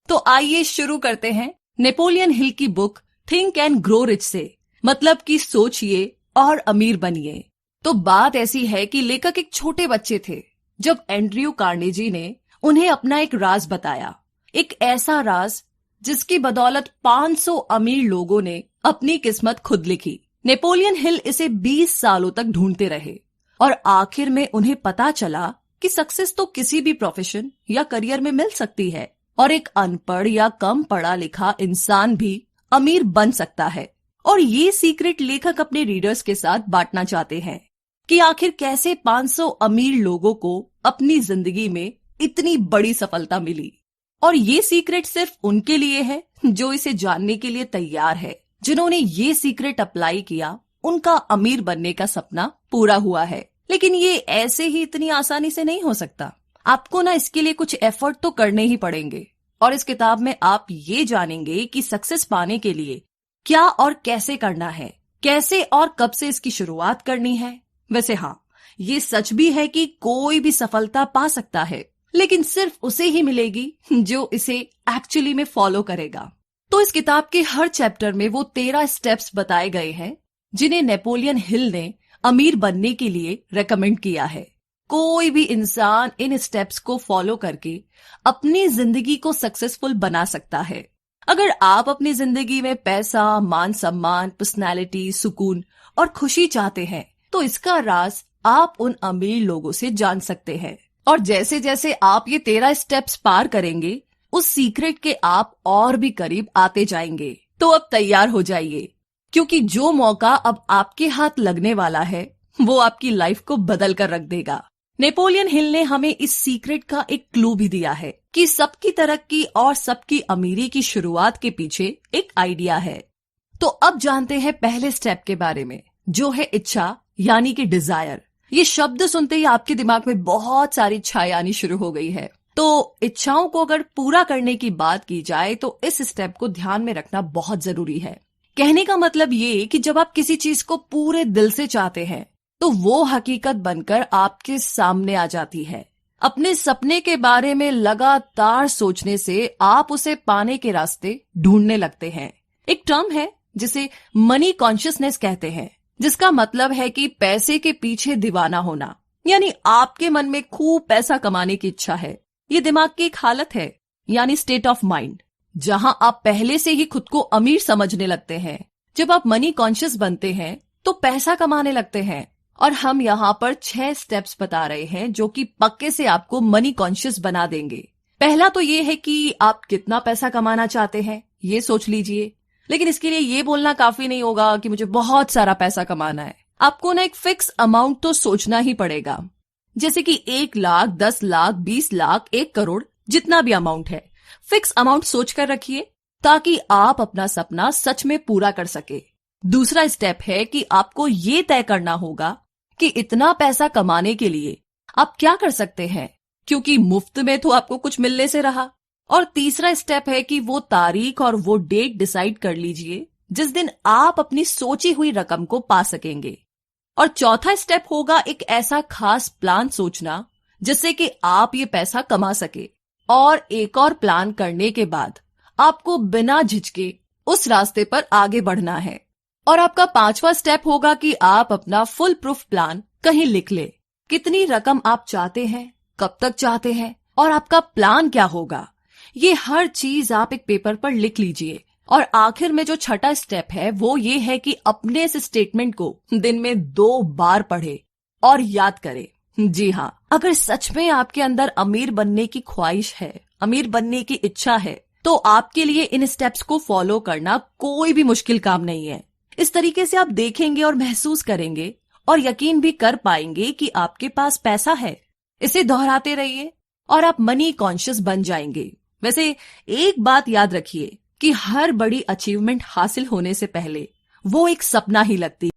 तो आइए शुरू करते हैं नेपोलियन हिल की book think and grow rich से, मतलब कि सोचिए और अमीर बनिए। तो बात ऐसी है कि लेखक एक छोटे बच्चे थे जब एंड्रयू कार्नेजी ने उन्हें अपना एक राज बताया, एक ऐसा राज जिसकी बदौलत 500 अमीर लोगों ने अपनी किस्मत खुद लिखी। नेपोलियन हिल इसे 20 सालों तक ढूंढते रहे और आखिर में उन्हें पता चला कि सक्सेस तो किसी भी प्रोफेशन या करियर में मिल सकती है और एक अनपढ़ या कम पढ़ा लिखा इंसान भी अमीर बन सकता है। और ये सीक्रेट लेखक अपने रीडर्स के साथ बांटना चाहते हैं कि आखिर कैसे 500 अमीर लोगों को अपनी जिंदगी में इतनी बड़ी सफलता मिली। और ये सीक्रेट सिर्फ उनके लिए है जो इसे जानने के लिए तैयार है। जिन्होंने ये सीक्रेट अप्लाई किया उनका अमीर बनने का सपना पूरा हुआ है। लेकिन ये ऐसे ही इतनी आसानी से नहीं हो सकता। आपको ना इसके लिए कुछ एफर्ट तो करने ही पड़ेंगे। और इस किताब में आप ये जानेंगे कि सक्सेस पाने के लिए क्या और कैसे करना है, कैसे और कब से इसकी शुरुआत करनी है। वैसे हाँ, ये सच भी है कि कोई भी सफलता पा सकता है, लेकिन सिर्फ उसे ही मिलेगी जो इसे एक्चुअली में फॉलो करेगा। तो इस किताब के हर चैप्टर में वो 13 स्टेप्स बताए गए हैं जिन्हें नेपोलियन हिल ने अमीर बनने के लिए रेकमेंड किया है। कोई भी इंसान इन स्टेप्स को फॉलो करके अपनी जिंदगी को सक्सेसफुल बना सकता है। अगर आप अपनी जिंदगी में पैसा, मान सम्मान, पर्सनैलिटी, सुकून और खुशी चाहते हैं तो इसका राज आप उन अमीर लोगों से जान सकते हैं। और जैसे जैसे आप ये 13 स्टेप्स पार करेंगे उस सीक्रेट के आप और भी करीब आते जाएंगे। तो अब तैयार हो जाइए, क्योंकि जो मौका अब आपके हाथ लगने वाला है वो आपकी लाइफ को बदल कर रख देगा। नेपोलियन हिल ने हमें इस सीक्रेट का एक क्लू भी दिया है कि सबकी तरक्की और सबकी अमीरी की शुरुआत के पीछे एक आइडिया है। तो अब जानते हैं पहले स्टेप के बारे में, जो है इच्छा, यानी कि डिजायर। ये शब्द सुनते ही आपके दिमाग में बहुत सारी इच्छाएं आनी शुरू हो गई है। तो इच्छाओं को अगर पूरा करने की बात की जाए तो इस स्टेप को ध्यान में रखना बहुत जरूरी है। कहने का मतलब ये कि जब आप किसी चीज को पूरे दिल से चाहते हैं तो वो हकीकत बनकर आपके सामने आ जाती है। अपने सपने के बारे में लगातार सोचने से आप उसे पाने के रास्ते ढूंढने लगते हैं। एक टर्म है जिसे मनी कॉन्शियसनेस कहते हैं, जिसका मतलब है कि पैसे के पीछे दीवाना होना। यानी आपके मन में खूब पैसा कमाने की इच्छा है। ये दिमाग की एक हालत है, यानी स्टेट ऑफ माइंड, जहां आप पहले से ही खुद को अमीर समझने लगते हैं। जब आप मनी कॉन्शियस बनते हैं तो पैसा कमाने लगते हैं। और हम यहाँ पर 6 स्टेप्स बता रहे हैं जो कि पक्के से आपको मनी कॉन्शियस बना देंगे। पहला तो ये है कि आप कितना पैसा कमाना चाहते हैं, ये सोच लीजिए। लेकिन इसके लिए ये बोलना काफी नहीं होगा कि मुझे बहुत सारा पैसा कमाना है। आपको ना एक फिक्स अमाउंट तो सोचना ही पड़ेगा, जैसे कि 1 लाख, 10 लाख, 20 लाख, 1 करोड़, जितना भी अमाउंट है। फिक्स अमाउंट सोचकर रखिए ताकि आप अपना सपना सच में पूरा कर सके। दूसरा स्टेप है कि आपको ये तय करना होगा कि इतना पैसा कमाने के लिए आप क्या कर सकते हैं, क्योंकि मुफ्त में तो आपको कुछ मिलने से रहा। और तीसरा स्टेप है कि वो तारीख और वो डेट डिसाइड कर लीजिए जिस दिन आप अपनी सोची हुई रकम को पा सकेंगे। और चौथा स्टेप होगा एक ऐसा खास प्लान सोचना जिससे कि आप ये पैसा कमा सके। और एक और प्लान करने के बाद आपको बिना झिझके उस रास्ते पर आगे बढ़ना है। और आपका 5वां स्टेप होगा कि आप अपना फुल प्रूफ प्लान कहीं लिख ले। कितनी रकम आप चाहते हैं, कब तक चाहते हैं और आपका प्लान क्या होगा, ये हर चीज आप एक पेपर पर लिख लीजिए। और आखिर में जो छठा स्टेप है वो ये है कि अपने इस स्टेटमेंट को दिन में 2 बार पढ़े और याद करें। जी हाँ, अगर सच में आपके अंदर अमीर बनने की ख्वाहिश है, अमीर बनने की इच्छा है, तो आपके लिए इन स्टेप्स को फॉलो करना कोई भी मुश्किल काम नहीं है। इस तरीके से आप देखेंगे और महसूस करेंगे और यकीन भी कर पाएंगे कि आपके पास पैसा है। इसे दोहराते रहिए और आप मनी कॉन्शियस बन जाएंगे। वैसे एक बात याद रखिए कि हर बड़ी अचीवमेंट हासिल होने से पहले वो एक सपना ही लगती है।